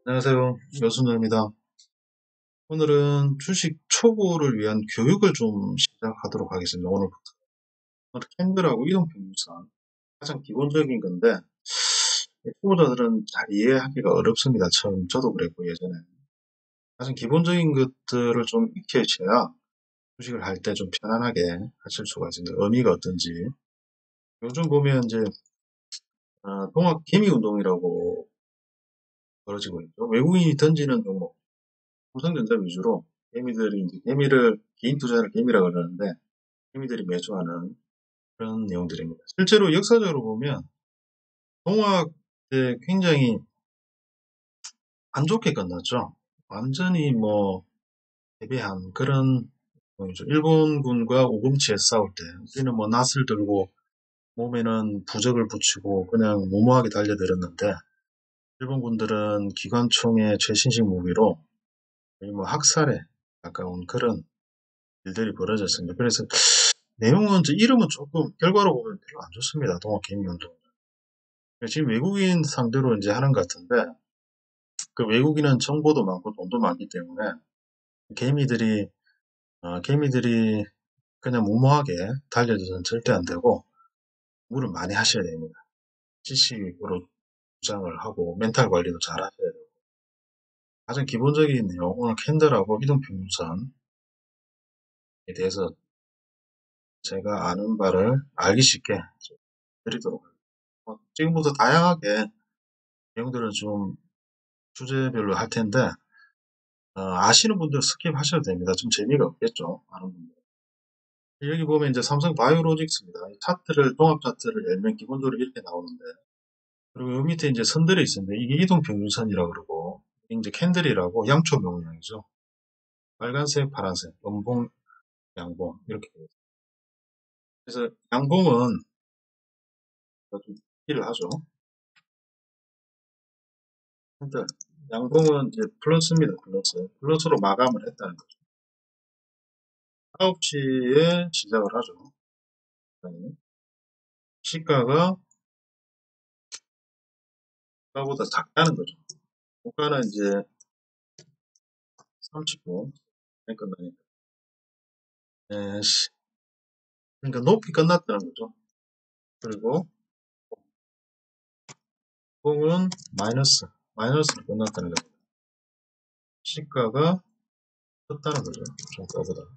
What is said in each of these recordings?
안녕하세요. 여순입니다. 오늘은 주식 초보를 위한 교육을 좀 시작하도록 하겠습니다. 오늘부터. 오늘 캔들하고 이동평균선 가장 기본적인 건데 초보자들은 잘 이해하기가 어렵습니다. 처음 저도 그랬고 예전에. 가장 기본적인 것들을 좀 익혀셔야 주식을 할 때 좀 편안하게 하실 수가 있습니다. 의미가 어떤지. 요즘 보면 이제 동학 개미 운동이라고 벌어지고 있죠. 외국인이 던지는 종목, 삼성전자 위주로 개미들이 이제 개미를 개인 투자를 개미라 그러는데 개미들이 매수하는 그런 내용들입니다. 실제로 역사적으로 보면 동학 때 굉장히 안 좋게 끝났죠. 완전히 뭐 패배한 그런 상황이죠. 일본군과 오금치에 싸울 때 우리는 뭐 낫을 들고 몸에는 부적을 붙이고 그냥 무모하게 달려들었는데 일본군들은 기관총의 최신식 무기로 거의 뭐 학살에 가까운 그런 일들이 벌어졌습니다. 그래서 내용은 이름은 조금 결과로 보면 별로 안 좋습니다. 동학 개미운동. 지금 외국인 상대로 이제 하는 것 같은데 그 외국인은 정보도 많고 돈도 많기 때문에 개미들이 개미들이 그냥 무모하게 달려들어서는 절대 안 되고 공부를 많이 하셔야 됩니다. 지식으로 주장을 하고 멘탈 관리도 잘 하셔야 되고 가장 기본적인 내용 오늘 캔들하고 이동평균선에 대해서 제가 아는 바를 알기 쉽게 드리도록 하겠습니다. 지금부터 다양하게 내용들을 좀 주제별로 할 텐데 아시는 분들 스킵하셔도 됩니다. 좀 재미가 없겠죠. 아는 분들. 여기 보면 이제 삼성 바이오로직스입니다. 이 차트를 종합 차트를 열면 기본적으로 이렇게 나오는데 그리고 여기 밑에 이제 선들이 있습니다. 이게 이동평균선이라고 그러고 이제 캔들이라고 양초 모양이죠. 빨간색, 파란색, 음봉, 양봉 이렇게 되어 있습니다. 그래서 양봉은 좀 기를 하죠. 캔들 양봉은 이제 플러스입니다. 플러스로 마감을 했다는 거죠. 9시에 시작을 하죠. 시가가 시가보다 작다는 거죠. 고가는 이제 30분 끝나니까. 네, 그러니까 높이 끝났다는 거죠. 그리고 공은 마이너스로 끝났다는 거죠. 시가가 컸다는 거죠. 종가보다.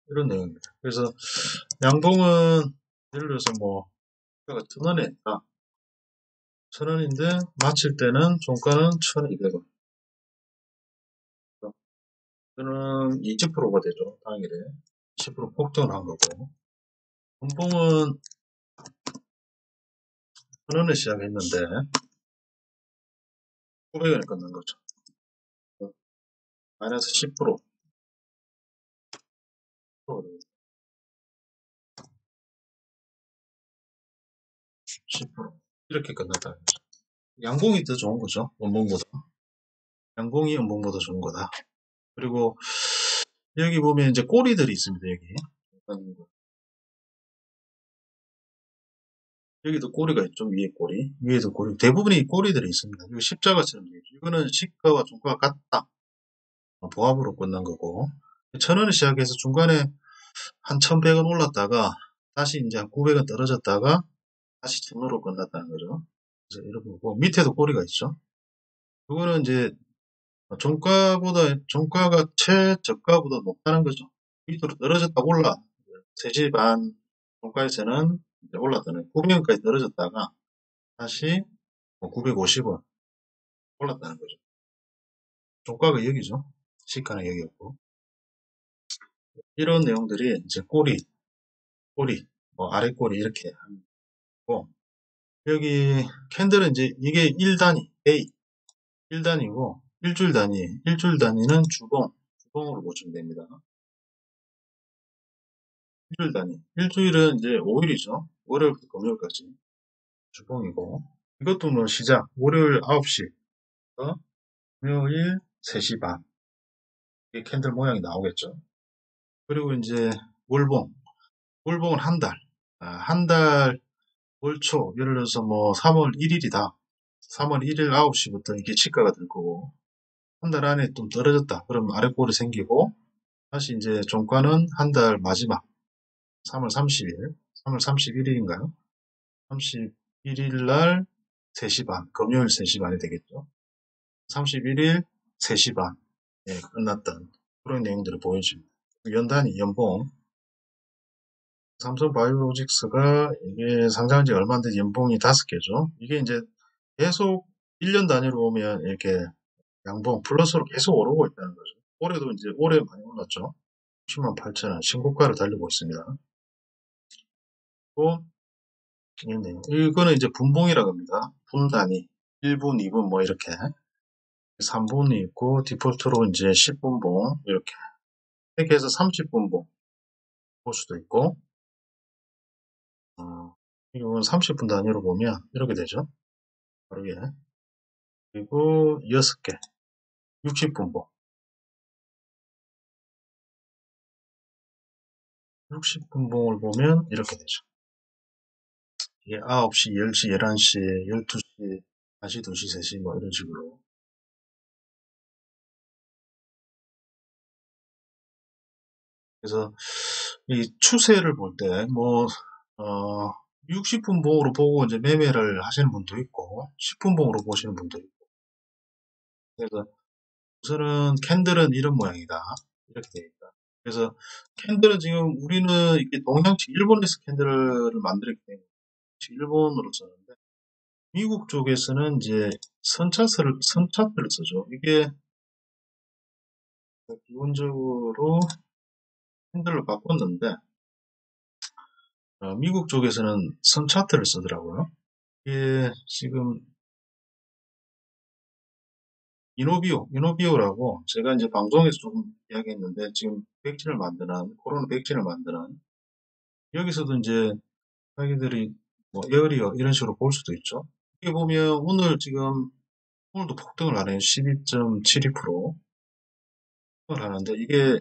이런 내용입니다. 그래서 양봉은 예를 들어서 뭐 시가가 1,000원에 있다. 1,000원인데 마칠 때는 종가는 1,200원. 저는 20%가 되죠. 당일에. 10% 폭등을 한 거고. 분봉은 1,000원에 시작했는데 900원에 끝난 거죠. 마이너스 10%. 10% 이렇게 끝났다는 거죠. 양봉이 더 좋은 거죠. 음봉보다. 양봉이 음봉보다 좋은 거다. 그리고 여기 보면 이제 꼬리들이 있습니다. 여기도 꼬리가 있죠. 위에 꼬리. 위에도 꼬리. 대부분이 꼬리들이 있습니다. 이거 십자가처럼 되어 있죠. 이거는 시가와 종가가 같다. 보합으로 끝난 거고. 1,000원에 시작해서 중간에 한 1,100원 올랐다가 다시 이제 한 900원 떨어졌다가 다시 1,000원으로 끝났다는 거죠. 그래서 이렇게 보고 밑에도 꼬리가 있죠. 이거는 이제 종가가 최저가보다 높다는 거죠. 밑으로 떨어졌다 올라. 3시 반 종가에서는 이제 올랐다는 900원까지 떨어졌다가 다시 950원 올랐다는 거죠. 종가가 여기죠. 시가는 여기였고. 이런 내용들이 이제 꼬리, 뭐 아래 꼬리 이렇게 하고 여기 캔들은 이제 이게 1단위, A 1단위고 일주일 단위는 주봉으로 보시면 됩니다. 일주일 단위. 일주일은 이제 5일이죠. 월요일부터 금요일까지 주봉이고 이것도 뭐 시작 월요일 9시 금요일 3시 반 이게 캔들 모양이 나오겠죠. 그리고 이제 월봉은 한 달. 한 달 월 초, 예를 들어서 뭐 3월 1일이다. 3월 1일 9시부터 이게 치가가 될 거고, 한 달 안에 좀 떨어졌다. 그럼 아랫골이 생기고, 다시 이제 종가는 한 달 마지막, 3월 30일, 3월 31일인가요? 31일 날 3시 반, 금요일 3시 반이 되겠죠. 31일 3시 반, 예, 끝났던 그런 내용들을 보여줍니다. 연단위, 연봉. 삼성바이오로직스가 이게 상장한 지 얼마 안 된 연봉이 5개죠. 이게 이제 계속 1년 단위로 보면 이렇게 양봉 플러스로 계속 오르고 있다는 거죠. 올해도 이제 올해 많이 올랐죠. 10만 8천 원 신고가를 달리고 있습니다. 또 이거는 이제 분봉이라고 합니다. 분 단위 1분, 2분 뭐 이렇게 3분이 있고 디폴트로 이제 10분봉 이렇게 이렇게 해서 30분봉 볼 수도 있고 이건 30분 단위로 보면 이렇게 되죠. 빠르게. 그리고 6개 60분봉 60분봉을 보면 이렇게 되죠. 이게 9시, 10시, 11시, 12시, 1시, 2시, 3시 뭐 이런 식으로. 그래서 이 추세를 볼 때 뭐 60분 봉으로 보고 이제 매매를 하시는 분도 있고 10분 봉으로 보시는 분도 있고 그래서 우선은 캔들은 이런 모양이다 이렇게 되어 있다. 그래서 캔들은 지금 우리는 이게 동양측 일본에서 캔들을 만들었기 때문에 일본으로 썼는데 미국 쪽에서는 이제 선차트를 쓰죠. 이게 기본적으로 캔들로 바꿨는데 미국 쪽에서는 선차트를 쓰더라고요. 이게 지금 이노비오라고 제가 이제 방송에서 조금 이야기했는데 지금 백신을 만드는 코로나 백신을 만드는 여기서도 이제 자기들이 뭐 에어리어 이런 식으로 볼 수도 있죠. 이게 보면 오늘도 폭등을 하네요. 12.72% 폭등을 하는데 이게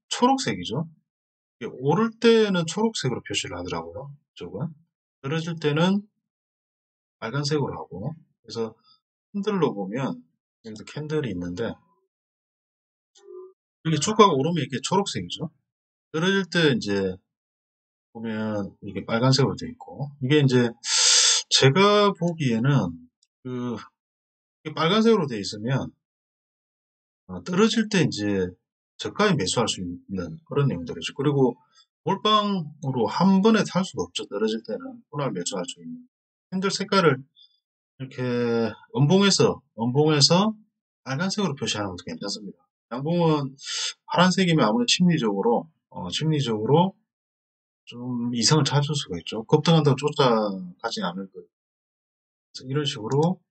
초록색이죠. 이게 오를 때는 초록색으로 표시를 하더라고요. 이쪽은 떨어질 때는 빨간색으로 하고 그래서 캔들로 보면 여기도 캔들이 있는데 이게 주가가 오르면 이게 초록색이죠. 떨어질 때 이제 보면 이게 빨간색으로 되어 있고 이게 이제 제가 보기에는 그 이게 빨간색으로 되어 있으면 떨어질 때 이제 저가에 매수할 수 있는 그런 내용들이죠. 그리고 몰빵으로 한 번에 살 수가 없죠. 떨어질 때는 분할 매수할 수 있는 핸들 색깔을 이렇게 음봉에서 빨간색으로 표시하는 것도 괜찮습니다. 양봉은 파란색이면 아무래도 심리적으로 좀 이성을 찾을 수가 있죠. 급등한다고 쫓아가진 않을 거예요. 그래서 이런 식으로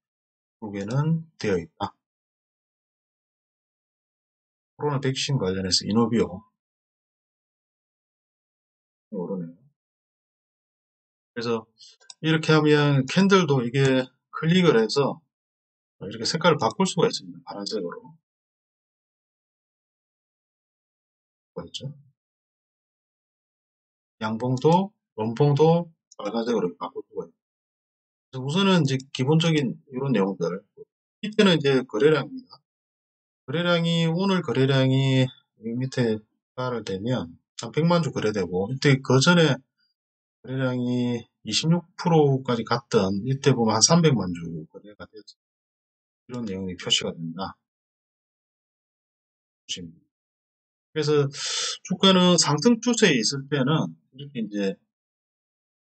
무게는 되어 있다. 코로나 백신 관련해서 이노비오 오르네요. 그래서 이렇게 하면 캔들도 이게 클릭을 해서 이렇게 색깔을 바꿀 수가 있습니다. 파란색으로 보였죠. 양봉도 원봉도 빨간색으로 바꿀 수가 있습니다. 그래서 우선은 이제 기본적인 이런 내용들 이때는 이제 거래량입니다. 오늘 거래량이 이 밑에 가를 되면 한 100만 주 거래되고 이때 그 전에 거래량이 26%까지 갔던 이때 보면 한 300만 주 거래가 되었죠. 이런 내용이 표시가 된다. 그래서 주가는 상승 추세에 있을 때는 이렇게 이제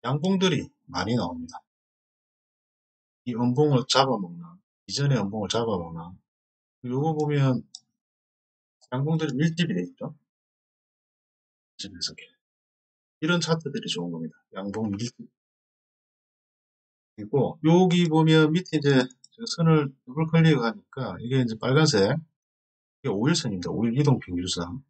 양봉들이 많이 나옵니다. 이 음봉을 잡아먹는 이전의 음봉을 잡아먹는 요거 보면 양봉들이 밀집이 돼 있죠. 밀집해서 이런 차트들이 좋은 겁니다. 양봉 밀집. 그리고 여기 보면 밑에 이제 선을 더블 클릭하니까 이게 이제 빨간색 이게 5일선입니다. 5일 이동 평균선.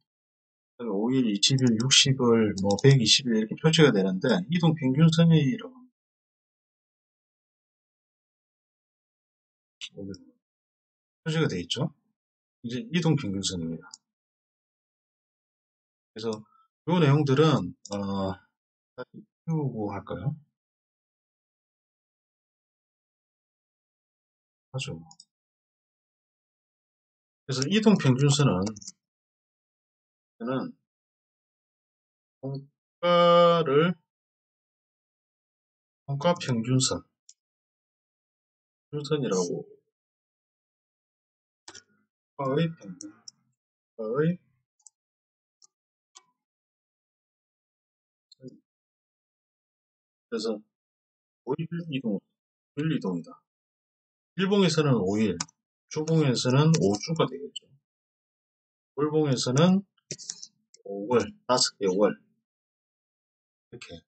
5일, 20일, 60일, 뭐 120일 이렇게 표시가 되는데 이동 평균선이라고 표시가 되어 있죠. 이제 이동 평균선입니다. 그래서 이 내용들은 다시 키우고 할까요? 하죠. 그래서 이동평균선은 종가평균선, 평균선이라고, 종가의 평균, 종가의 그래서 5일 이동, 5일 이동이다. 일봉에서는 5일, 주봉에서는 5주가 되겠죠. 월봉에서는 5월, 5개 월, 이렇게.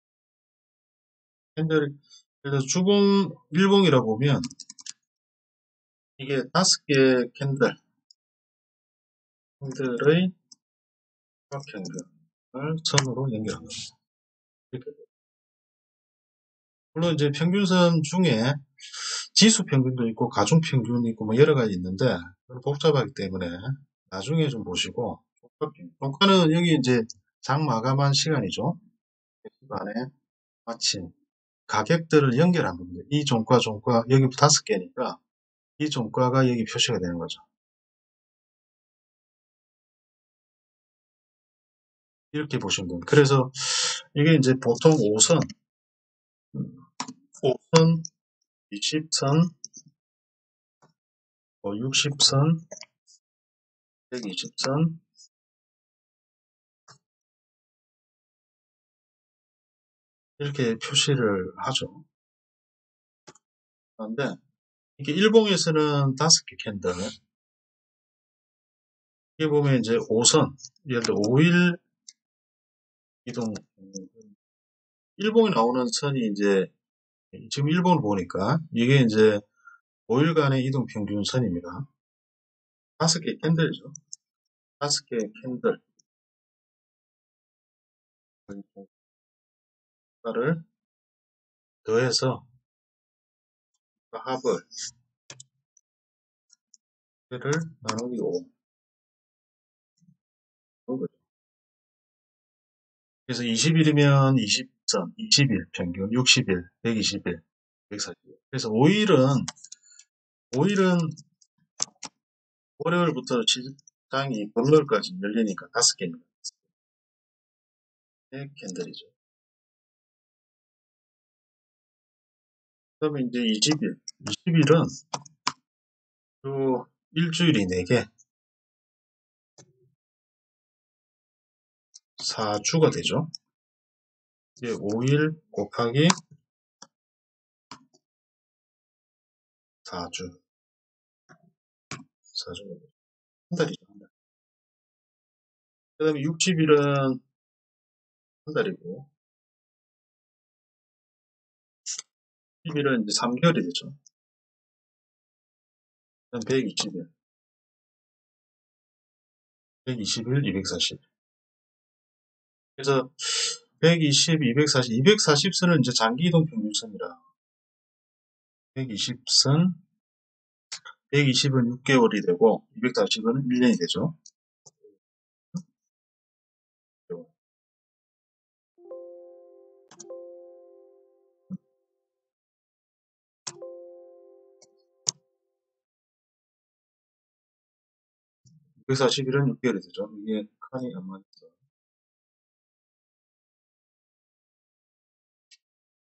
그래서 주봉, 일봉이라 보면 이게 5개 캔들의 평균을 선으로 연결한 겁니다. 이렇게. 물론 이제 평균선 중에 지수 평균도 있고 가중 평균이 있고 뭐 여러 가지 있는데 복잡하기 때문에 나중에 좀 보시고 종가는 여기 이제 장 마감한 시간이죠. 그 시간에 마침 가격들을 연결한 겁니다. 이 종가 여기 5개니까 이 종가가 여기 표시가 되는 거죠. 이렇게 보시면 됩니다. 그래서 이게 이제 보통 5선, 20선, 60선, 120선 이렇게 표시를 하죠. 그런데 이게 일봉에서는 5개 캔들, 이게 보면 이제 5선, 예를 들어 5일 이동, 일봉에 나오는 선이 이제 지금 일본을 보니까 이게 이제 5일간의 이동 평균 선입니다. 5개 캔들이죠. 5개 캔들. 를 더해서 합을 나누기 5. 그래서 20일이면 20선, 20일 평균, 60일, 120일, 140일. 그래서 5일은 월요일부터 시장이 금요일까지 열리니까 5개입니다. 캔들이죠. 그 다음에 이제 20일은 또 일주일이 4개, 4주가 되죠. 이제 5일 곱하기 4주, 4주, 한 달이죠. 한 달. 그 다음에 60일은 한 달이고, 10일은 이제 3개월이 되죠. 그다음 120일, 240. 그래서 120, 240, 240선은 이제 장기이동 평균선이라 120선, 120은 6개월이 되고 240은 1년이 되죠. 그 41은 6개월이 되죠. 이게 칸이 안 맞죠.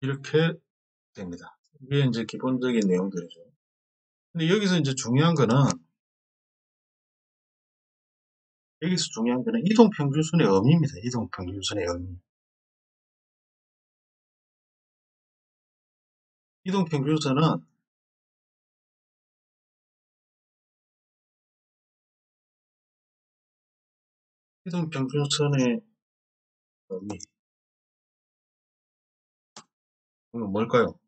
이렇게 됩니다. 이게 이제 기본적인 내용들이죠. 근데 여기서 이제 중요한 거는 이동평균선의 의미입니다. 이동평균선의 의미. 이동평균선은 이동평균선의 의미. 그건 뭘까요?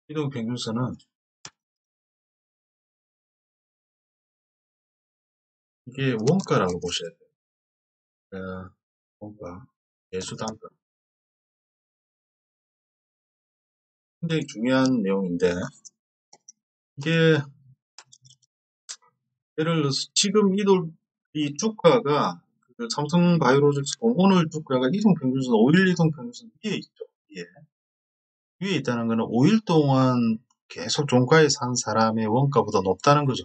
이동평균선은 이게 원가라고 보셔야 돼요. 원가, 예수단가. 굉장히 중요한 내용인데 이게 예를 들어서 지금 이 주가가 그 삼성바이오로직스 오늘 주가가 이동평균선 5일 이동평균선 위에 있죠. 위에 있다는 거는 5일 동안 계속 종가에 산 사람의 원가보다 높다는 거죠.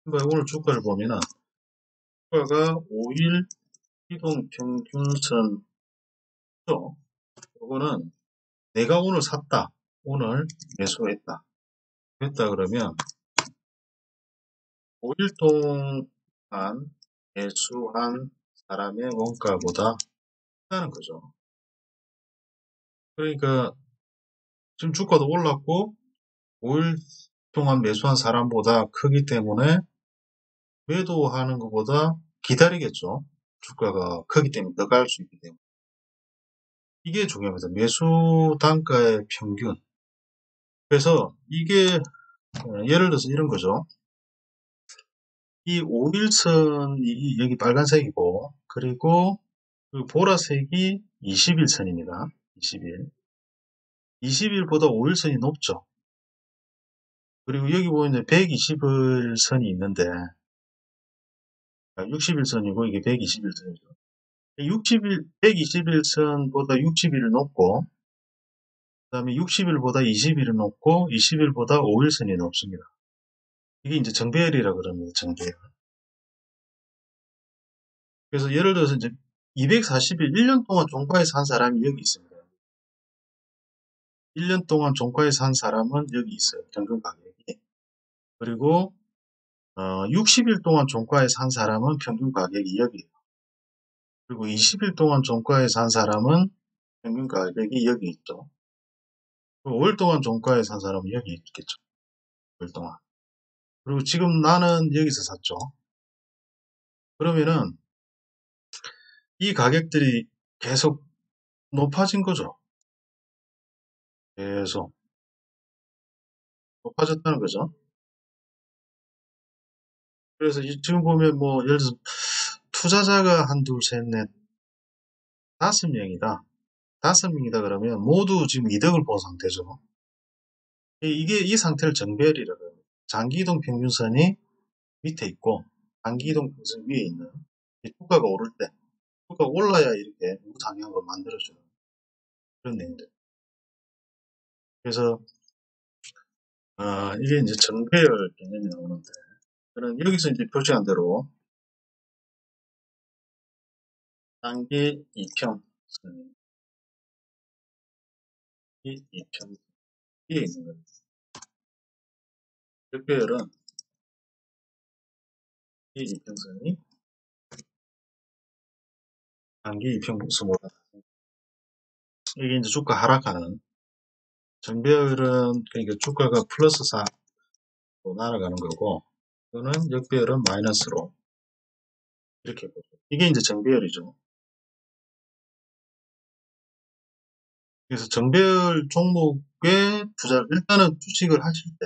오늘 주가를 보면은 주가가 5일 이동평균선, 이거는 내가 오늘 샀다, 오늘 매수했다 했다 그러면 5일 동안 매수한 사람의 원가보다 크다는 거죠. 그러니까 지금 주가도 올랐고 5일 동안 매수한 사람보다 크기 때문에 매도하는 것보다 기다리겠죠. 주가가 크기 때문에 더 갈 수 있기 때문에. 이게 중요합니다. 매수 단가의 평균. 그래서 이게 예를 들어서 이런 거죠. 이 5일선이 여기 빨간색이고, 그리고 그 보라색이 20일선입니다. 20일. 20일보다 5일선이 높죠. 그리고 여기 보이는 120일선이 있는데 60일선이고 이게 120일선이죠. 120일선보다 60일이 높고, 그 다음에 60일보다 20일이 높고, 20일보다 5일선이 높습니다. 이게 이제 정배열이라 그럽니다. 정배열. 그래서 예를 들어서 이제 240일, 1년 동안 종가에 산 사람이 여기 있습니다. 1년 동안 종가에 산 사람은 여기 있어요. 평균 가격이. 그리고 60일 동안 종가에 산 사람은 평균 가격이 여기에요. 그리고 20일 동안 종가에 산 사람은 평균 가격이 여기 있죠. 5일 동안 종가에 산 사람은 여기 있겠죠. 5일 동안. 그리고 지금 나는 여기서 샀죠. 그러면은 이 가격들이 계속 높아진 거죠. 계속 높아졌다는 거죠. 그래서 지금 보면 뭐 예를 들어서 투자자가 한둘, 셋, 넷, 5명이다. 5명이다 그러면 모두 지금 이득을 본 상태죠. 이게 이 상태를 정배열이라고 합니다. 장기이동 평균선이 밑에 있고 단기이동 평균선 위에 있는 주가가 오를 때, 주가가 올라야 이렇게 우상향으로 만들어주는 그런 내용들. 그래서 이게 이제 정배열 개념이 나오는데, 저는 여기서 이제 표시한 대로 단기 이평선, 이평선 위에 있는 겁니다. 정배열은 이 이평선이 단기 이평선보다, 이게 이제 주가 하락하는, 정배열은 그러니까 주가가 플러스 4로 날아가는 거고, 이거는 역배열은 마이너스로 이렇게 보죠. 이게 이제 정배열이죠. 그래서 정배열 종목에 일단은 주식을 하실 때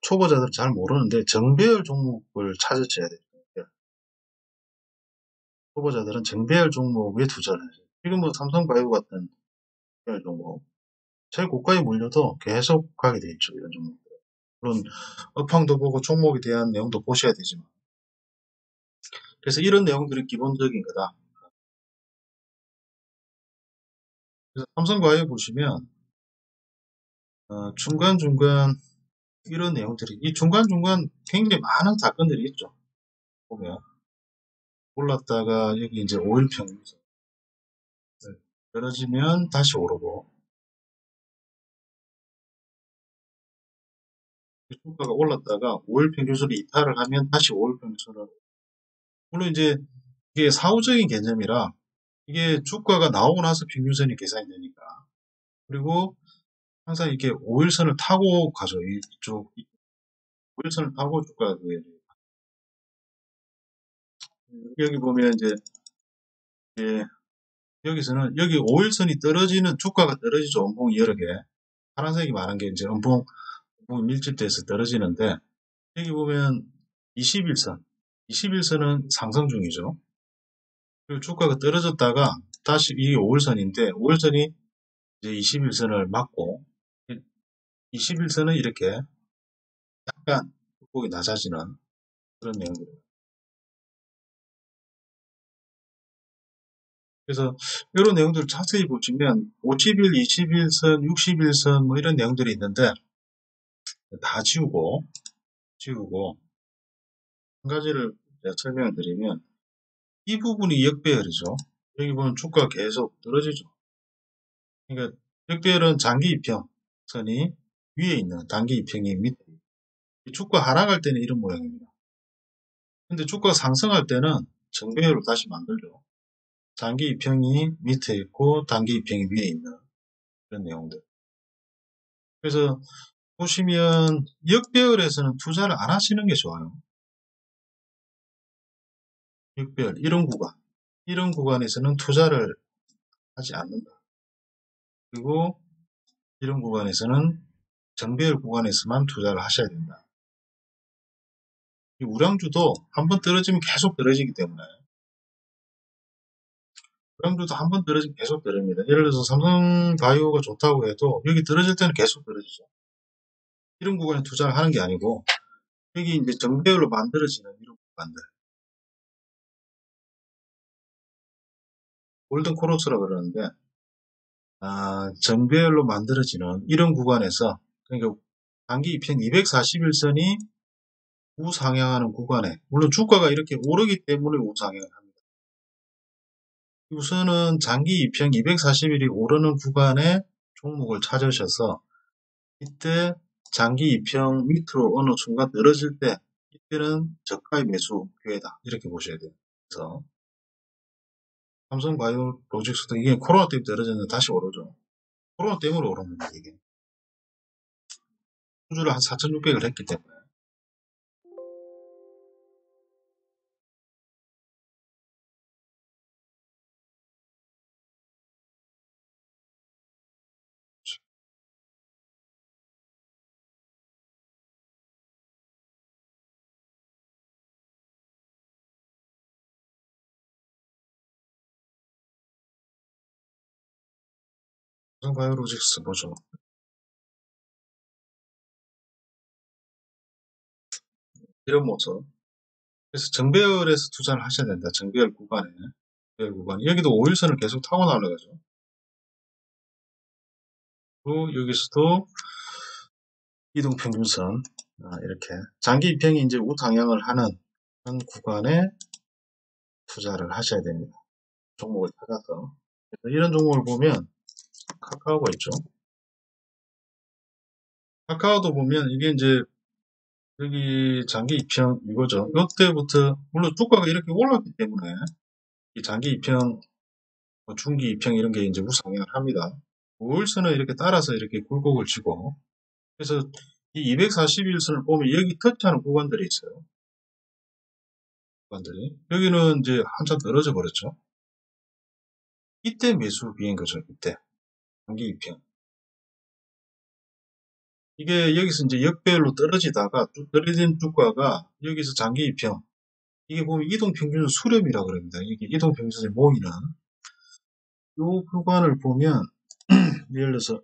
초보자들은 잘 모르는데 정배열 종목을 찾으셔야 돼요. 초보자들은 정배열 종목에 투자를 하죠. 지금 뭐 삼성바이오 같은 정배열 종목, 최고가에 물려도 계속 가게 돼 있죠. 이런 종목들. 물론 업황도 보고 종목에 대한 내용도 보셔야 되지만, 그래서 이런 내용들이 기본적인 거다. 그래서 삼성바이오 보시면 중간중간 이런 내용들이, 이 중간중간 굉장히 많은 사건들이 있죠. 보면 올랐다가 여기 이제 5일 평균선 떨어지면 다시 오르고, 주가가 올랐다가 5일 평균선을 이탈을 하면 다시 5일 평균선을, 물론 이제 이게 사후적인 개념이라 이게 주가가 나오고 나서 평균선이 계산이 되니까. 그리고 항상 이렇게 5일선을 타고 가죠. 이쪽 5일선을 타고 주가가 그래요. 여기 보면 이제 여기서는 여기 5일선이 떨어지는, 주가가 떨어지죠. 음봉이 여러 개. 파란색이 많은 게 이제 음봉이 밀집돼서 떨어지는데, 여기 보면 21선, 21선은 상승 중이죠. 그리고 주가가 떨어졌다가 다시 이게 5일선인데 5일선이 이제 21선을 맞고, 21선은 이렇게 약간 폭이 낮아지는 그런 내용들입니다. 그래서 이런 내용들을 자세히 보시면 50일, 21선, 61선 뭐 이런 내용들이 있는데 다 지우고 한 가지를 제가 설명을 드리면 이 부분이 역배열이죠. 여기 보면 주가가 계속 떨어지죠. 그러니까 역배열은 장기 이평선이 위에 있는 단기 이평이 밑에 주가 하락할 때는 이런 모양입니다. 근데 주가 상승할 때는 정배열로 다시 만들죠. 장기 이평이 밑에 있고 단기 이평이 위에 있는 그런 내용들. 그래서 보시면 역배열에서는 투자를 안 하시는 게 좋아요. 역배열 이런 구간에서는 투자를 하지 않는다. 그리고 이런 구간에서는 정배열 구간에서만 투자를 하셔야 된다. 이 우량주도 한번 떨어지면 계속 떨어지기 때문에 우량주도 한번 떨어지면 계속 떨어집니다. 예를 들어서 삼성바이오가 좋다고 해도 여기 떨어질 때는 계속 떨어지죠. 이런 구간에 투자를 하는 게 아니고 여기 이제 정배열로 만들어지는 이런 구간들 골든 크로스라 그러는데 정배열로 만들어지는 이런 구간에서 그러니까 단기 이평 241선이 우상향하는 구간에 물론 주가가 이렇게 오르기 때문에 우상향을 합니다. 우선은 장기 이평 241일이 오르는 구간에 종목을 찾으셔서 이때 장기 이평 밑으로 어느 순간 떨어질 때 이때는 저가의 매수 기회다 이렇게 보셔야 돼요. 그래서 삼성바이오로직스도 이게 코로나 때문에 떨어졌는데 다시 오르죠. 코로나 때문에 오른 겁니다. 이게 수주를 한 4,600을 했기 때문에 삼성바이오로직스 보죠. 이런 모습. 그래서 정배열에서 투자를 하셔야 된다. 정배열 구간에. 정배열 구간. 여기도 5일선을 계속 타고 날아가죠. 그리고 여기서도 이동평균선. 이렇게. 장기 이평이 이제 우상향을 하는 그런 구간에 투자를 하셔야 됩니다. 종목을 찾아서. 이런 종목을 보면 카카오가 있죠. 카카오도 보면 이게 이제 여기 장기 이평 이거죠. 이때부터 물론 주가가 이렇게 올랐기 때문에 이 장기 이평, 중기 이평 이런 게 이제 우상향을 합니다. 5일선을 이렇게 따라서 이렇게 굴곡을 치고 그래서 이 241선을 보면 여기 터치하는 구간들이 있어요. 구간들이 여기는 이제 한참 떨어져 버렸죠. 이때 매수 비인 거죠. 이때 장기 이평. 이게 여기서 이제 역배열로 떨어지다가 쭉 떨어진 주가가 여기서 장기 이평. 이게 보면 이동평균 수렴이라고 그럽니다. 이게 이동평균선에 모이는 이 구간을 보면 예를 들어서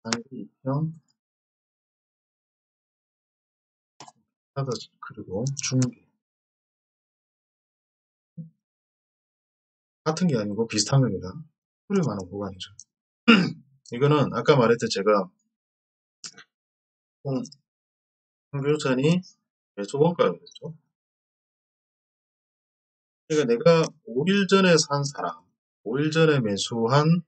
장기 이평 하다 그리고 중기 같은 게 아니고 비슷한 겁니다. 수렴하는 구간이죠. 이거는 아까 말했던 제가 평균선이 매수 원가라고 그랬죠. 그러니까 내가 5일 전에 산 사람, 5일 전에 매수한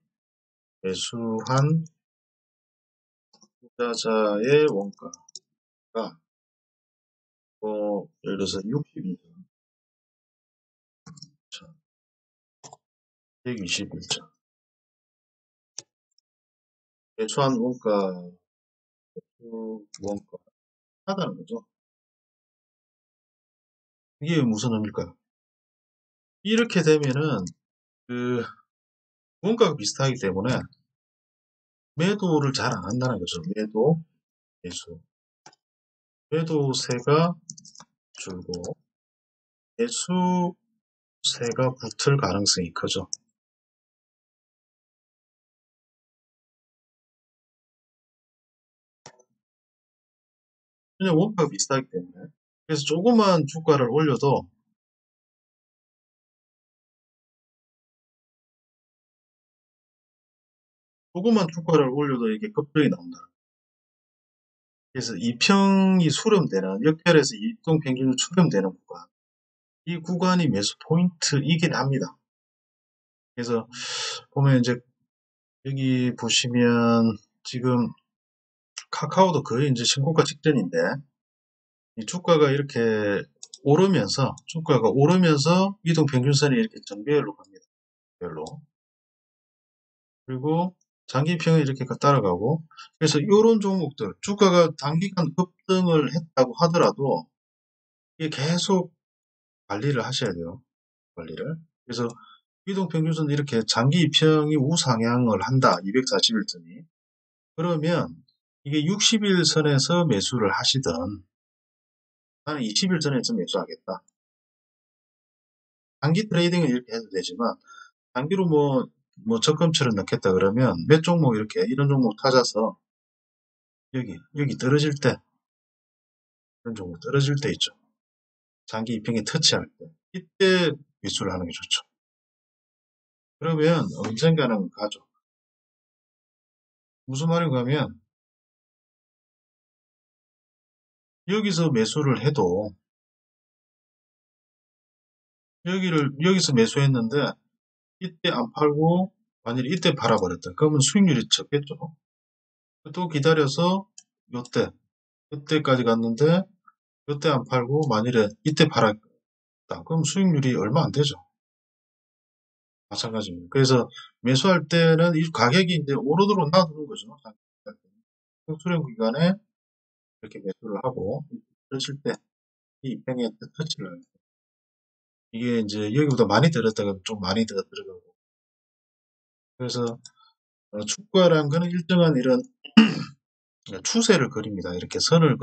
투자자의 원가가 예를 들어서 62점, 121점. 매수한 원가 하다는 거죠. 이게 무슨 의미일까요? 이렇게 되면은 그 원가가 비슷하기 때문에 매도를 잘 안 한다는 거죠. 매수. 매도세가 줄고 매수세가 붙을 가능성이 크죠. 그냥 원가가 비슷하기 때문에 그래서 조그만 주가를 올려도 이게 급등이 나온다. 그래서 이평이 수렴되는 역별에서 이동평균이 수렴되는 구간, 이 구간이 매수 포인트이긴 합니다. 그래서 보면 이제 여기 보시면 지금 카카오도 거의 이제 신고가 직전인데, 이 주가가 오르면서 이동평균선이 이렇게 정배열로 갑니다. 별로. 그리고 장기평이 이렇게 따라가고, 그래서 이런 종목들 주가가 단기간 급등을 했다고 하더라도 이게 계속 관리를 하셔야 돼요. 관리를. 그래서 이동평균선 이렇게 장기 이평이 우상향을 한다. 240일선이. 그러면 이게 60일선에서 매수를 하시든, 나는 20일선에서 매수하겠다. 단기 트레이딩은 이렇게 해도 되지만, 단기로 적금처럼 넣겠다 그러면 몇 종목 이렇게 이런 종목 찾아서 여기 떨어질 때, 이런 종목 떨어질 때 있죠. 장기 이평에 터치할 때. 이때 매수를 하는 게 좋죠. 그러면 언젠가는 가죠. 무슨 말인가 하면, 여기서 매수를 해도, 여기서 매수했는데, 이때 안 팔고, 만약에 이때 팔아버렸다. 그러면 수익률이 적겠죠. 또 기다려서, 요때, 그때까지 갔는데, 요때 안 팔고, 만일에 이때 팔았다. 그럼 수익률이 얼마 안 되죠. 마찬가지입니다. 그래서 매수할 때는 이 가격이 이제 오르도록 놔두는 거죠. 수령 기간에 이렇게 매수를 하고, 그러실 때, 이 입행에 터치를 하는 거예요. 이게 이제 여기보다 많이 들었다가 좀 많이 더 들어가고. 그래서 축구라는 거는 일정한 이런 추세를 그립니다. 이렇게 선을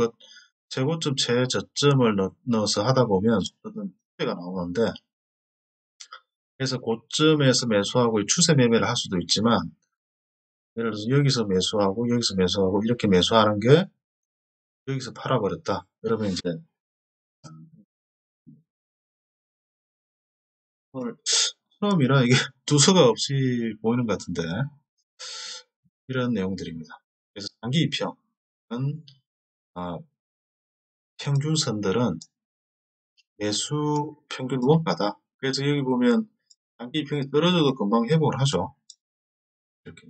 최고점, 최저점을 넣어서 하다 보면 어떤 추세가 나오는데, 그래서 고점에서 매수하고 추세 매매를 할 수도 있지만, 예를 들어서 여기서 매수하고 이렇게 매수하는 게 여기서 팔아버렸다. 그러면 이제 오늘 처음이라 이게 두서가 없이 보이는 것 같은데, 이런 내용들입니다. 그래서 장기 이평은 평균선들은 매수 평균 원가다. 그래서 여기 보면 장기 이평이 떨어져도 금방 회복을 하죠. 이렇게.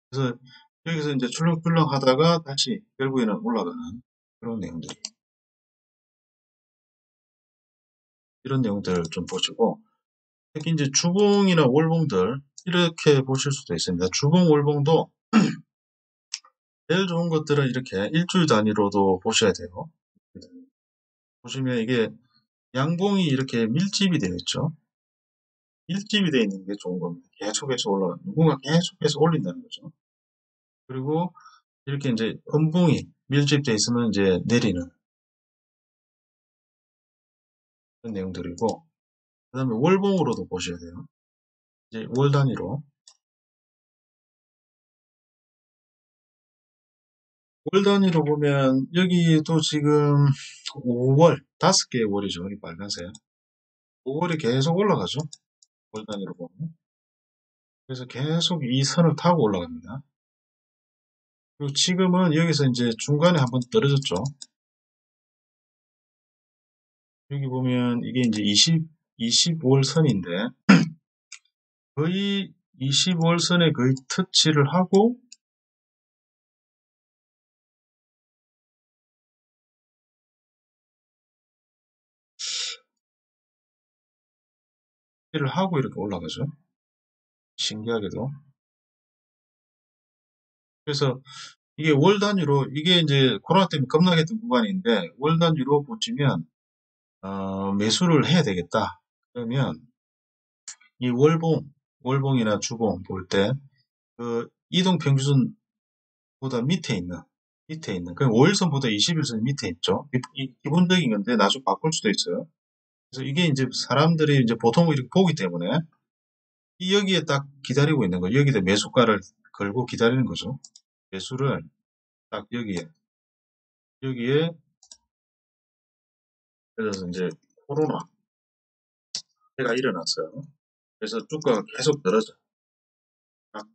그래서 여기서 이제 출렁출렁 하다가 다시 결국에는 올라가는 그런 내용들. 이런 내용들을 좀 보시고, 특히 이제 주봉이나 월봉들 이렇게 보실 수도 있습니다. 주봉, 월봉도 제일 좋은 것들은 이렇게 일주일 단위로도 보셔야 돼요. 보시면 이게 양봉이 이렇게 밀집이 되어 있죠. 밀집이 되어 있는 게 좋은 겁니다. 계속해서 올라가는, 누군가 계속해서 올린다는 거죠. 그리고 이렇게 이제 음봉이 밀집되어 있으면 이제 내리는 그런 내용들이고, 그 다음에 월봉으로도 보셔야 돼요. 이제 월 단위로. 월 단위로 보면 여기도 지금 5월, 5개의 월이죠. 이 빨간색. 5월이 계속 올라가죠. 월 단위로 보면. 그래서 계속 이 선을 타고 올라갑니다. 그리고 지금은 여기서 이제 중간에 한번 떨어졌죠. 여기 보면 이게 이제 25월 선인데 거의 25월 선에 거의 터치를 하고 이렇게 올라가죠. 신기하게도. 그래서 이게 월 단위로, 이게 이제 코로나 때문에 겁나게 했던 구간인데 월 단위로 보시면 매수를 해야 되겠다. 그러면 이 월봉이나 주봉 볼 때 그 이동평균선보다 밑에 있는 그 5일선보다 20일선 밑에 있죠. 이 기본적인 건데 나중에 바꿀 수도 있어요. 그래서 이게 이제 사람들이 이제 보통 이렇게 보기 때문에 여기에 딱 기다리고 있는 거예요. 여기다 매수가를 걸고 기다리는 거죠. 매수를 딱 여기에 그래서 이제 코로나가 일어났어요. 그래서 주가가 계속 떨어져. 딱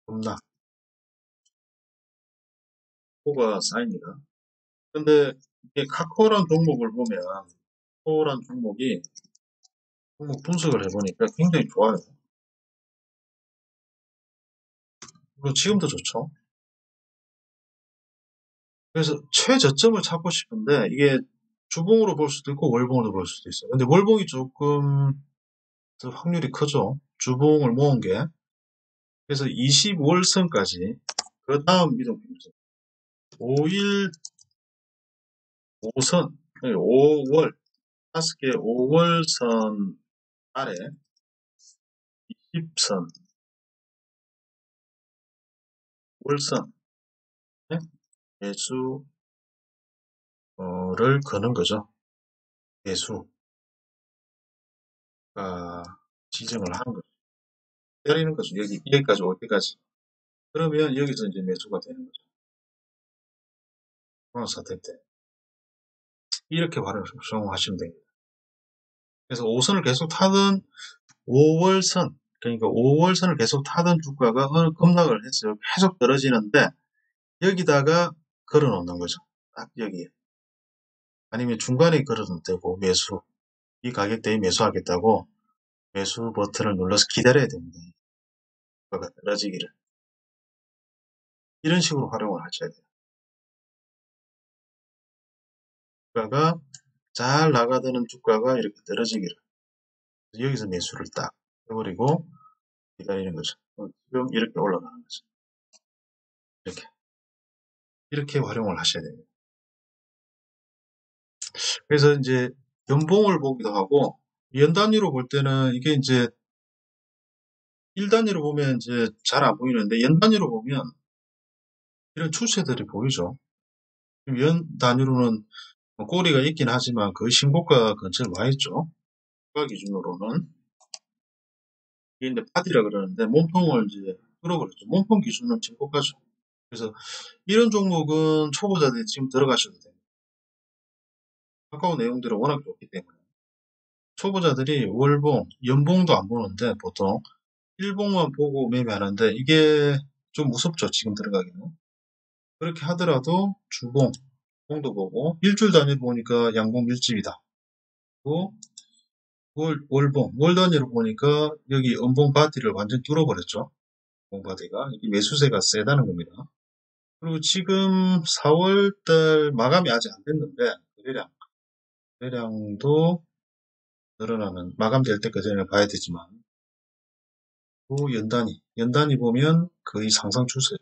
겁나 코가 쌓입니다. 근데 이게 카카오란 종목을 보면 카카오란 종목이 종목 분석을 해보니까 굉장히 좋아요. 그리고 지금도 좋죠. 그래서 최저점을 찾고 싶은데 이게 주봉으로 볼 수도 있고 월봉으로 볼 수도 있어요. 근데 월봉이 조금 더 확률이 크죠. 주봉을 모은 게. 그래서 25월선까지 그 다음 이동평균선 5일 5선 5월 5개 5월선 아래 20선 월선 매수를 거는 거죠. 매수가 지정을 하는 거죠. 때리는 거죠. 여기까지 올 때까지. 그러면 여기서 이제 매수가 되는 거죠. 사태 때. 이렇게 활용하시면 됩니다. 그래서 5선을 계속 타던 5월선, 그러니까 5월선을 계속 타던 주가가 급락을 했어요. 계속 떨어지는데 여기다가 걸어 놓는 거죠. 딱 여기에. 아니면 중간에 걸어도 되고 매수. 이 가격대에 매수하겠다고 매수 버튼을 눌러서 기다려야 됩니다. 주가가 떨어지기를. 이런 식으로 활용을 하셔야 돼요. 주가가 잘 나가던 주가가 이렇게 떨어지기를. 여기서 매수를 딱 해버리고 기다리는 거죠. 지금 이렇게 올라가는 거죠. 이렇게 활용을 하셔야 됩니다. 그래서 이제 연봉을 보기도 하고 연 단위로 볼 때는 이게 이제 1단위로 보면 이제 잘 안 보이는데 연 단위로 보면 이런 추세들이 보이죠. 연 단위로는 꼬리가 있긴 하지만 거의 신고가 근처에 와 있죠. 주가 기준으로는 이게 이제 파디라 그러는데 몸통을 이제 뚫어버렸죠. 몸통 기준은 신고가죠. 그래서 이런 종목은 초보자들이 지금 들어가셔도 됩니다. 카카오 내용들은 워낙 좋기 때문에 초보자들이 월봉, 연봉도 안 보는데 보통 일봉만 보고 매매하는데 이게 좀 무섭죠. 지금 들어가기는. 그렇게 하더라도 주봉, 봉도 보고 일주일 단위로 보니까 양봉 밀집이다. 그리고 월봉, 월 단위로 보니까 여기 음봉 바디를 완전 뚫어버렸죠. 음봉 바디가. 이게 매수세가 세다는 겁니다. 그리고 지금 4월달 마감이 아직 안 됐는데 거래량도 늘어나는 마감될 때까지는 봐야 되지만 또 연단위 보면 거의 상상 추세를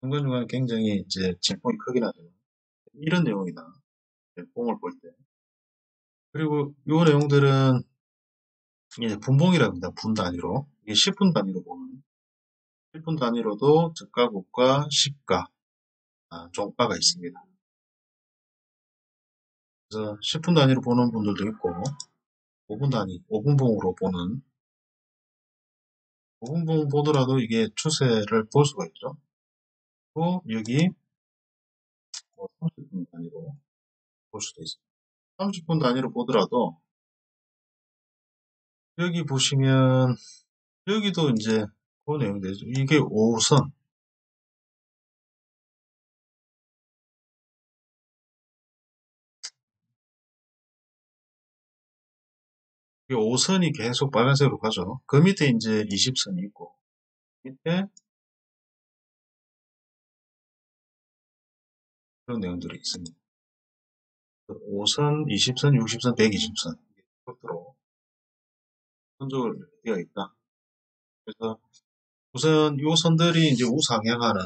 중간중간 굉장히 이제 진폭이 크긴 하죠. 이런 내용이다. 봉을 볼 때. 그리고 이 내용들은 이제 분봉이라고 합니다. 분 단위로. 이게 10분 단위로 보는. 10분 단위로도 저가, 고가, 시가, 종가가 있습니다. 그래서 10분 단위로 보는 분들도 있고 5분 단위, 5분봉으로 보는 5분봉 보더라도 이게 추세를 볼 수가 있죠. 또 여기 30분 단위로 볼 수도 있습니다. 30분 단위로 보더라도 여기 보시면 여기도 이제 그 내용들이죠. 이게 5선. 이게 5선이 계속 빨간색으로 가죠. 그 밑에 이제 20선이 있고 밑에 그런 내용들이 있습니다. 5선, 20선, 60선, 120선 끝으로 선적을 되어 있다. 그래서 우선 이 선들이 이제 우상향하는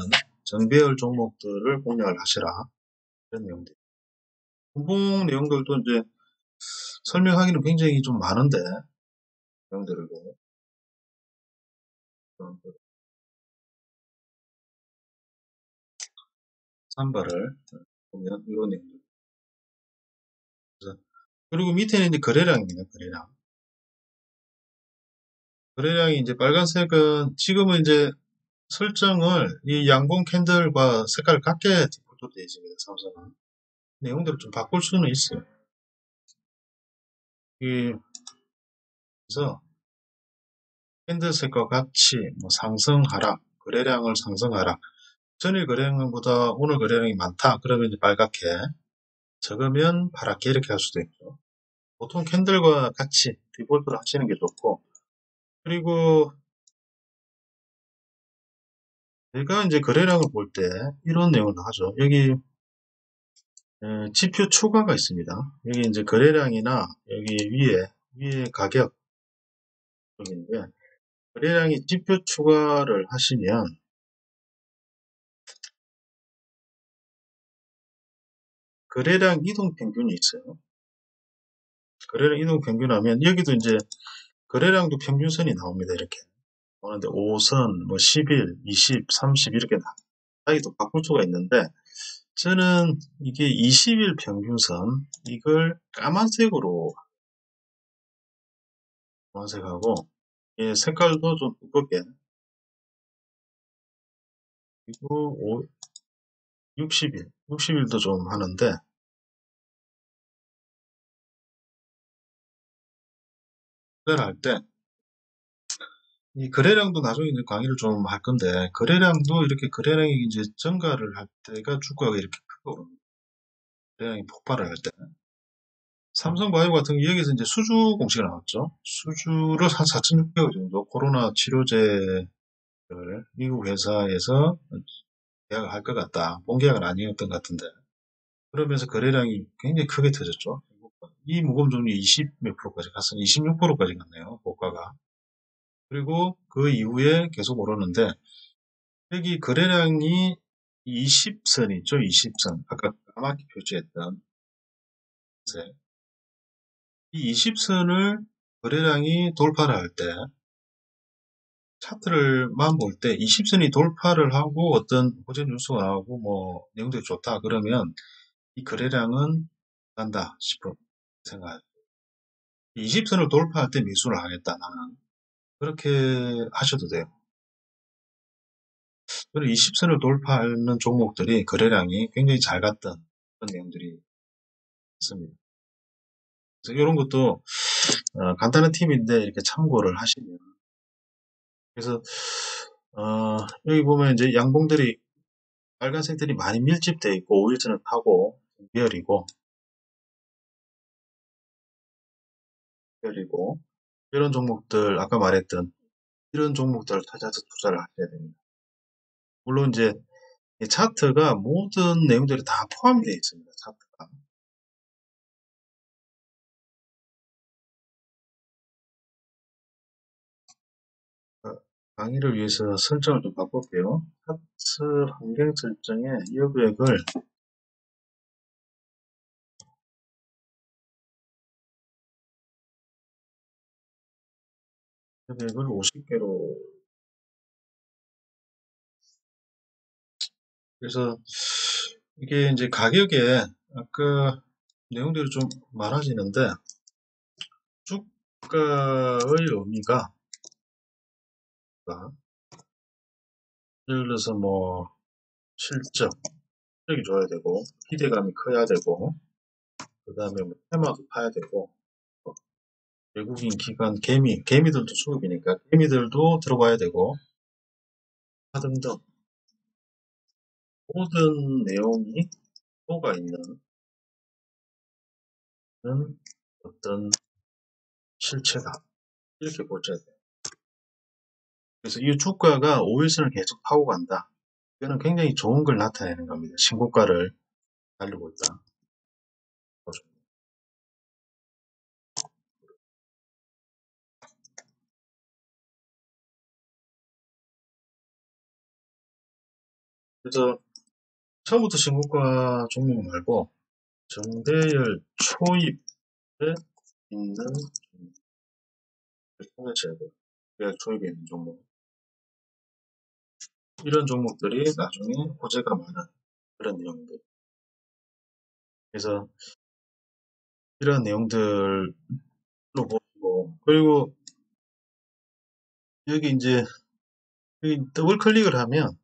정배열 종목들을 공략을 하시라. 이런 내용들. 분봉 내용들도 이제 설명하기는 굉장히 좀 많은데 내용들을 산발을 보면 이런 내용들. 그리고 밑에는 이제 거래량입니다. 거래량이 이제 빨간색은 지금은 이제 설정을 이 양봉 캔들과 색깔을 같게 디폴트로 되어 있습니다. 삼성은. 내용들을 좀 바꿀 수는 있어요. 그래서 캔들색과 같이 뭐 상승 하락, 거래량을 상승하락, 전일 거래량보다 오늘 거래량이 많다. 그러면 이제 빨갛게, 적으면 파랗게 이렇게 할 수도 있죠. 보통 캔들과 같이 디폴트를 하시는 게 좋고, 그리고 제가 이제 거래량을 볼 때 이런 내용을 하죠. 여기 지표 추가가 있습니다. 여기 이제 거래량이나 여기 위에 가격 쪽인데, 거래량이 지표 추가를 하시면 거래량 이동 평균이 있어요. 거래량 이동 평균 하면 여기도 이제 거래량도 평균선이 나옵니다. 이렇게 오는데 5선, 뭐 10일, 20, 30 이렇게 사이도 바꿀 수가 있는데, 저는 이게 20일 평균선 이걸 까만색하고 예, 색깔도 좀 두껍게, 그리고 60일도 좀 하는데, 그걸 할 때 이 거래량도 나중에 이제 강의를 좀 할 건데, 거래량도 이렇게 거래량이 이제 증가를 할 때가 주가가 이렇게 크게 오릅니다. 거래량이 폭발을 할 때. 삼성바이오 같은 경우 여기서 이제 수주 공시가 나왔죠. 수주를 한 4,600억 정도 코로나 치료제를 미국 회사에서 계약을 할 것 같다. 본계약은 아니었던 것 같은데. 그러면서 거래량이 굉장히 크게 터졌죠. 이 무거운 종류 20 몇 프로까지 갔어요. 26%까지 갔네요. 고가가. 그리고 그 이후에 계속 오르는데, 여기 거래량이 20선 있죠. 20선. 아까 까맣게 표시했던 이 20선을 거래량이 돌파를 할 때, 차트를만 볼 때 20선이 돌파를 하고 어떤 호재 뉴스가 나오고 뭐 내용들이 좋다 그러면 이 거래량은 간다 싶어 생각. 20선을 돌파할 때 매수를 하겠다 나는. 그렇게 하셔도 돼요. 그리고 20선을 돌파하는 종목들이 거래량이 굉장히 잘 갔던 그런 내용들이 있습니다. 그래서 이런 것도 간단한 팁인데 이렇게 참고를 하시면. 그래서 여기 보면 이제 양봉들이 빨간색들이 많이 밀집되어 있고 5일선을 타고 별이고 이런 종목들, 아까 말했던 이런 종목들을 찾아서 투자를 하셔야 됩니다. 물론 이제 이 차트가 모든 내용들이 다 포함되어 있습니다. 차트가. 강의를 위해서 설정을 좀 바꿀게요. 차트 환경 설정에 여백을 50개로. 그래서 이게 이제 가격에 아까 내용들이 좀 많아지는데, 주가의 의미가 예를 들어서 뭐 실적이 좋아야 되고 기대감이 커야 되고, 그 다음에 뭐 테마도 파야 되고, 외국인 기관 개미들도 수급이니까 개미들도 들어봐야 되고, 등등 모든 내용이 뭐가 있는 어떤 실체다 이렇게 보셔야 돼요. 그래서 이 주가가 5일선을 계속 타고 간다. 이거는 굉장히 좋은 걸 나타내는 겁니다. 신고가를 달리고 있다. 그래서 처음부터 신고가 종목 말고 정대열 초입에 있는 통해쳐야 돼요. 대열 초입에 있는 종목. 이런 종목들이 나중에 호재가 많은 그런 내용들. 그래서 이런 내용들로 보고, 그리고 여기 이제 여기 더블 클릭을 하면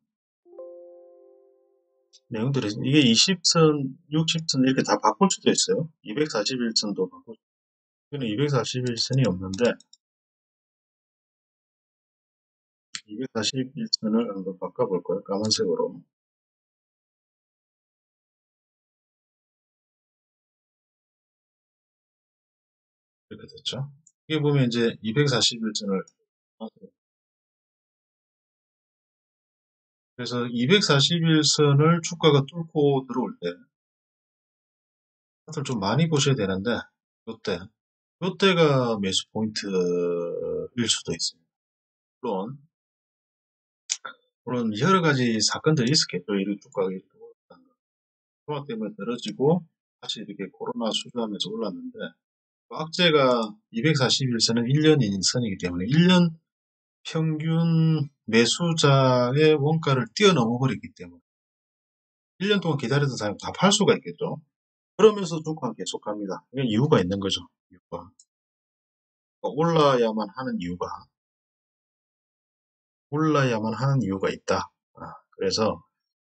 내용들이 이게 20선, 60선 이렇게 다 바꿀 수도 있어요. 241선도 바꿀 여기는 241선이 없는데 241선을 한번 바꿔볼까요? 까만색으로. 이렇게 됐죠. 여기 보면 이제 241선을 그래서 241선을 주가가 뚫고 들어올 때 차트를 좀 많이 보셔야 되는데 요때가 매수 포인트일 수도 있습니다. 물론 여러 가지 사건들이 있었겠죠. 이런 주가가 이렇게 올랐다는 거. 코로나 때문에 떨어지고 다시 이렇게 코로나 수주하면서 올랐는데 악재가 241선은 1년인 선이기 때문에 1년 평균 매수자의 원가를 뛰어넘어 버렸기 때문에 1년 동안 기다렸던 사람이 다 팔 수가 있겠죠. 그러면서 주가가 계속 갑니다. 이게 이유가 있는 거죠. 이유가. 올라야만 하는 이유가 있다. 그래서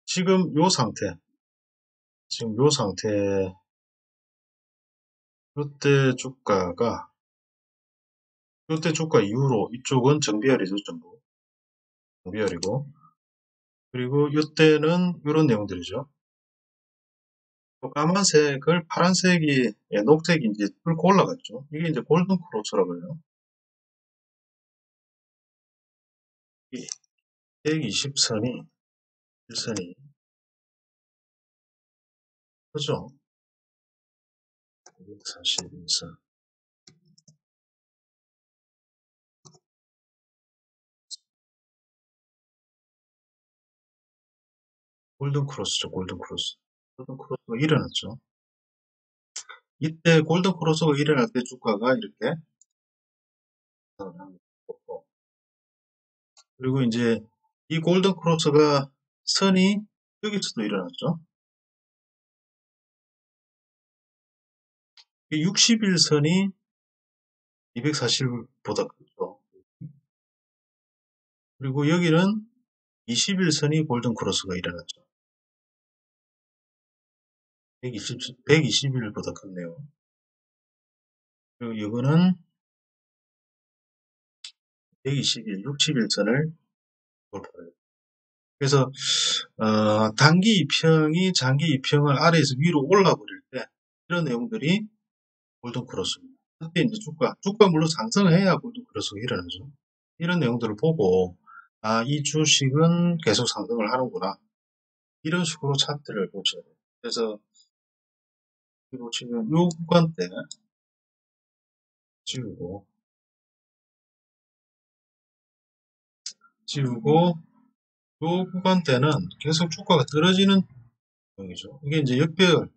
지금 요 상태, 지금 요 상태, 요때 주가 이후로 이쪽은 정비열이죠, 전부. 정비열이고. 그리고 요때는 이런 내용들이죠. 또 까만색을 파란색이, 녹색이 이제 뚫고 올라갔죠. 이게 이제 골든 크로스라고 해요. 120선이, 1선이, 그죠? 241선. 골든 크로스죠, 골든 크로스. 골든 크로스가 일어났죠. 이때 골든 크로스가 일어날 때 주가가 이렇게 나타나고, 그리고 이제 이 골든 크로스가 선이 여기서도 일어났죠. 60일선이 240보다 크죠. 그리고 여기는 21선이 골든 크로스가 일어났죠. 120일보다 컸네요. 그리고 이거는 120일, 60일선을 돌파해요. 그래서 단기 이평이 장기 이평을 아래에서 위로 올라버릴 때 이런 내용들이 골든 크로스입니다. 그때 이제 주가 물론 상승을 해야 골든 크로스가 일어나죠. 이런 내용들을 보고 이 주식은 계속 상승을 하는구나. 이런 식으로 차트를 보셔야 돼요. 그래서 그리고 지금 요 구간대 지우고 요 구간대는 계속 주가가 떨어지는 형이죠. 이게 이제 역배열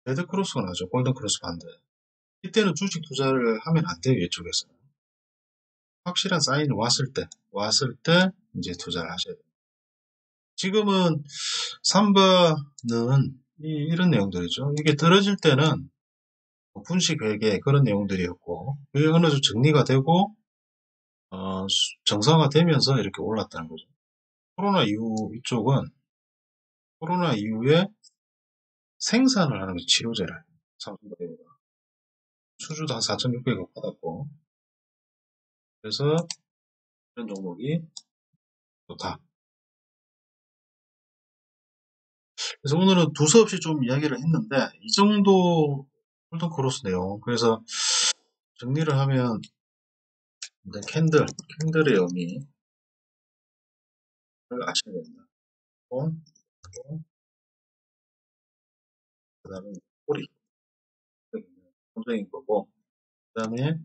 레드 크로스가 나죠. 골든 크로스 반대. 이때는 주식 투자를 하면 안 돼요. 이쪽에서. 확실한 사인이 왔을 때 이제 투자를 하셔야 돼요. 지금은 삼바는 이런 내용들이죠. 이게 떨어질 때는 분식 회계 그런 내용들이었고 그게 어느 정도 정리가 되고 정상화되면서 이렇게 올랐다는 거죠. 코로나 이후 이쪽은 코로나 이후에 생산을 하는 거죠. 치료제를 삼성바이오가 수주도 한 4,600억 받았고 그래서 이런 종목이 좋다. 그래서 오늘은 두서없이 좀 이야기를 했는데 이 정도 골든 크로스 내용. 그래서 정리를 하면 캔들의 의미를 아셔야 됩니다. 본, 그 다음에 꼬리, 검정인 거고, 그 다음에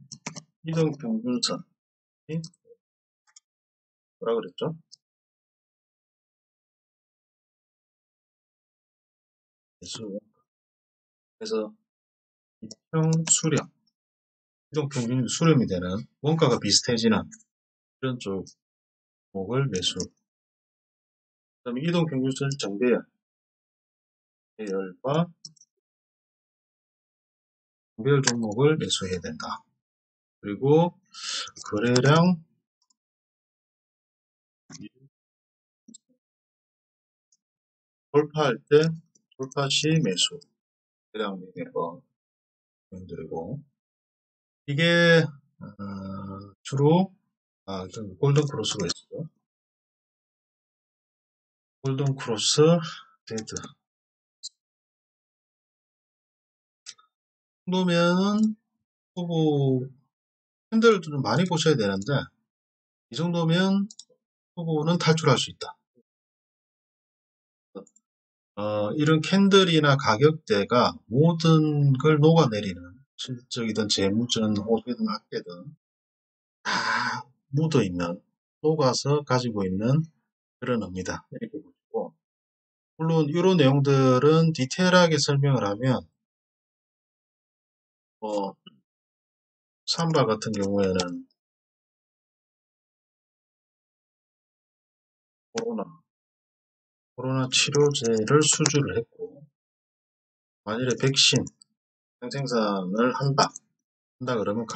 이동평균선이 뭐라 그랬죠? 배수. 그래서 이평 수렴, 이동평균 수렴이 되는 원가가 비슷해지는 이런 쪽 목을 매수. 그 다음에 이동평균선 정배열, 배열과 정배열 종목을 매수해야 된다. 그리고 거래량 돌파할 때 돌파 시 매수. 거래량 매매가 내용들이고 이게 주로 골든 크로스가 있어요. 골든 크로스 데드 정도면은 후보 캔들도 좀 많이 보셔야 되는데 이 정도면 후보는 탈출할 수 있다. 이런 캔들이나 가격대가 모든 걸 녹아내리는 실적이든 재무든 호재든 악재든 다 묻어있는 녹아서 가지고 있는 그런 의미다. 이렇게 보시고 물론 이런 내용들은 디테일하게 설명을 하면 뭐 삼바 같은 경우에는 코로나 치료제를 수주를 했고 만일에 백신 생산을 한다 그러면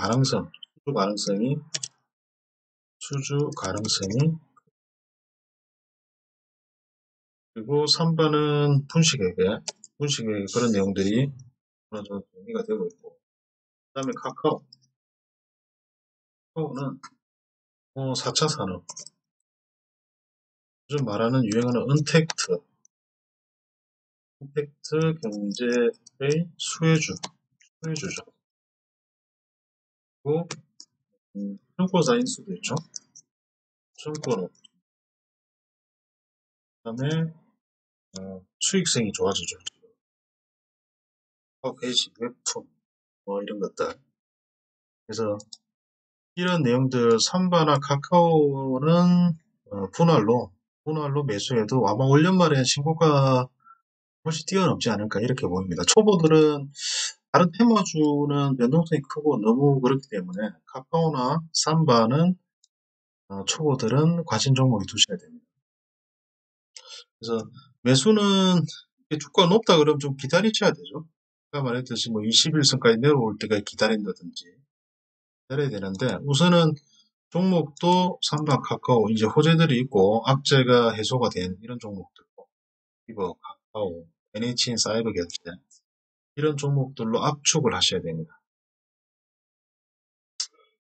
수주 가능성이 그리고 3번은 분식회계 그런 내용들이 어느 정도 정리가 되고 있고 그 다음에 카카오는 4차 산업 요즘 말하는 유행어는 언택트 경제의 수혜주죠. 그리고 증권사인수도 있죠. 증권업 그 다음에 수익성이 좋아지죠. 회식, 웹툰 이런 것들 그래서 이런 내용들 삼바나 카카오는 분할로 매수해도 아마 올 연말에 신고가 훨씬 뛰어넘지 않을까 이렇게 보입니다. 초보들은 다른 테마주는 변동성이 크고 너무 그렇기 때문에 카카오나 삼바는 초보들은 관심 종목이 두셔야 됩니다. 그래서 매수는 주가가 높다 그러면 좀 기다리셔야 되죠. 아까 말했듯이 21선까지 내려올 때까지 기다린다든지 기다려야 되는데 우선은 종목도 삼바, 카카오 이제 호재들이 있고 악재가 해소가 된 이런 종목들 이버, 카카오, NHN 사이버 결제 이런 종목들로 압축을 하셔야 됩니다.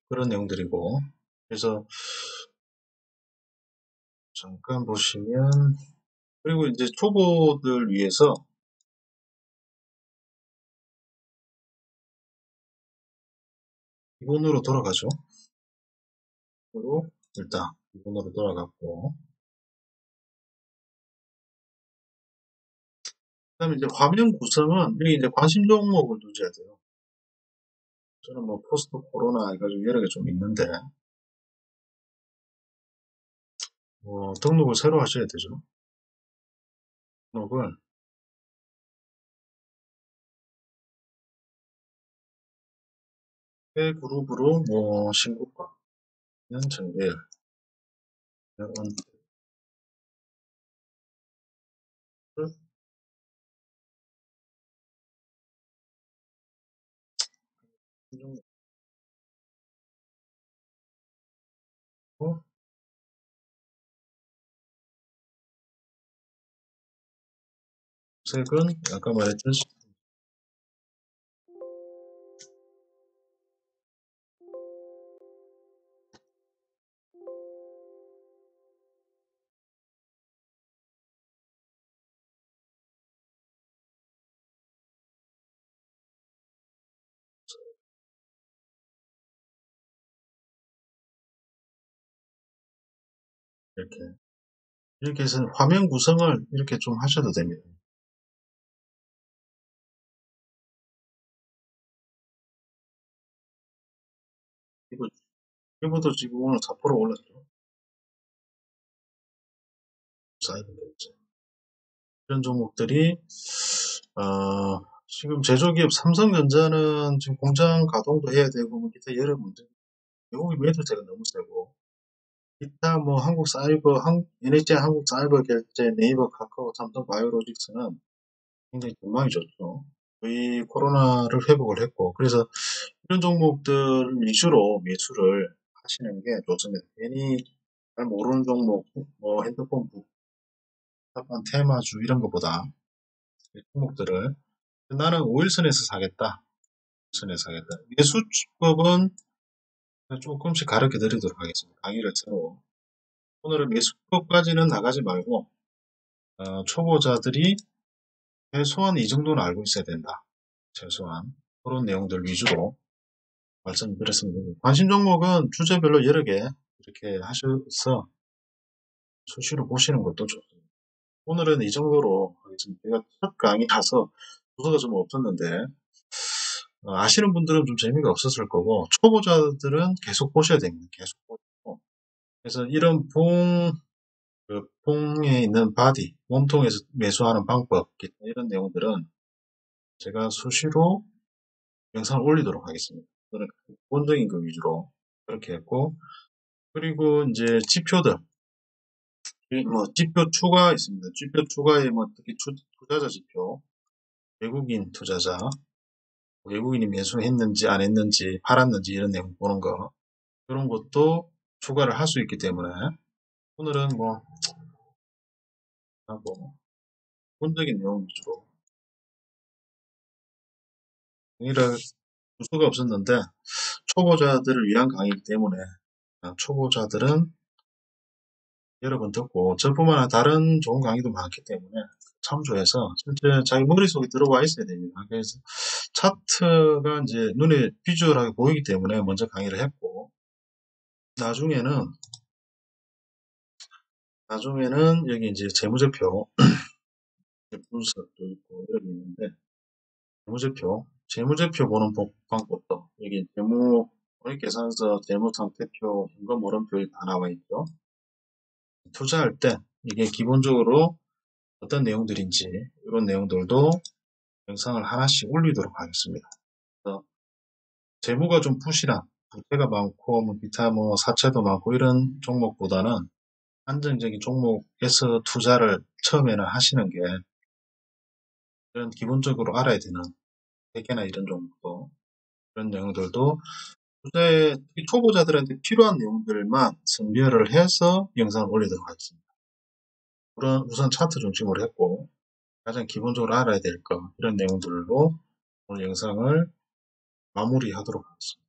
그런 내용들이고 그래서 잠깐 보시면 그리고 이제 초보들 위해서 기본으로 돌아가죠. 일단 기본으로 돌아갔고 그다음에 이제 화면 구성은 여기 이제 관심 종목을 두셔야 돼요. 저는 포스트 코로나 해가지고 여러 개 좀 있는데 등록을 새로 하셔야 되죠. 등록을 새 그룹으로 신고가, 정배열, 색은 아까 말했듯이 이렇게 해서 화면 구성을 이렇게 좀 하셔도 됩니다. 이거도 지금 오늘 4% 올랐죠. 사이드 이런 종목들이 지금 제조기업 삼성전자는 지금 공장 가동도 해야 되고 기타 여러 문제 외국인 매도세가 너무 세고 기타 NHN 한국사이버 결제, 네이버, 카카오, 삼성 바이오로직스는 굉장히 전망이 좋죠. 거의 코로나를 회복을 했고 그래서 이런 종목들 위주로 매수를 하시는 게 좋습니다. 괜히 잘 모르는 종목, 핸드폰, 테마주 이런 것보다 이 종목들을 나는 5일선에서 사겠다. 선에서 하겠다. 매수법은 조금씩 가르쳐 드리도록 하겠습니다. 강의를 새로. 오늘은 매수법까지는 나가지 말고 초보자들이 최소한 이 정도는 알고 있어야 된다. 최소한 그런 내용들 위주로 말씀드렸습니다. 관심 종목은 주제별로 여러 개 이렇게 하셔서 수시로 보시는 것도 좋습니다. 오늘은 이 정도로 하겠습니다. 제가 첫 강의라서 도서가 좀 없었는데 아시는 분들은 좀 재미가 없었을 거고 초보자들은 계속 보셔야 됩니다. 계속 보시고 그래서 이런 봉에 있는 바디, 몸통에서 매수하는 방법 이런 내용들은 제가 수시로 영상을 올리도록 하겠습니다. 저는 기본적인 거 위주로 그렇게 했고 그리고 이제 지표들 뭐 지표 추가 있습니다. 지표 추가에 뭐 특히 투자자 지표, 외국인 투자자, 외국인이 매수했는지 안 했는지 팔았는지 이런 내용 보는 거 그런 것도 추가를 할 수 있기 때문에 오늘은 뭐 하고 기본적인 내용 위주로 강의를 줄 수가 없었는데 초보자들을 위한 강의이기 때문에 초보자들은 여러 번 듣고 저뿐만 아니라 다른 좋은 강의도 많기 때문에 참조해서 실제 자기 머릿속에 들어와 있어야 됩니다. 그래서 차트가 이제 눈에 비주얼하게 보이기 때문에 먼저 강의를 했고 나중에는 여기 이제 재무제표 분석도 있고 이런 게 있는데 재무제표 보는 방법도 여기 계산서 재무상태표 현금 오름표에 다 나와 있죠. 투자할 때 이게 기본적으로 어떤 내용들인지 이런 내용들도 영상을 하나씩 올리도록 하겠습니다. 그래서 재무가 좀 부실한 부채가 많고 뭐 기타 뭐 사채도 많고 이런 종목보다는 안정적인 종목에서 투자를 처음에는 하시는 게 이런 기본적으로 알아야 되는 회계나 이런 종목도 이런 내용들도 투자에 특히 초보자들한테 필요한 내용들만 선별을 해서 영상을 올리도록 하겠습니다. 우선 차트 중심으로 했고 가장 기본적으로 알아야 될 거 이런 내용들로 오늘 영상을 마무리하도록 하겠습니다.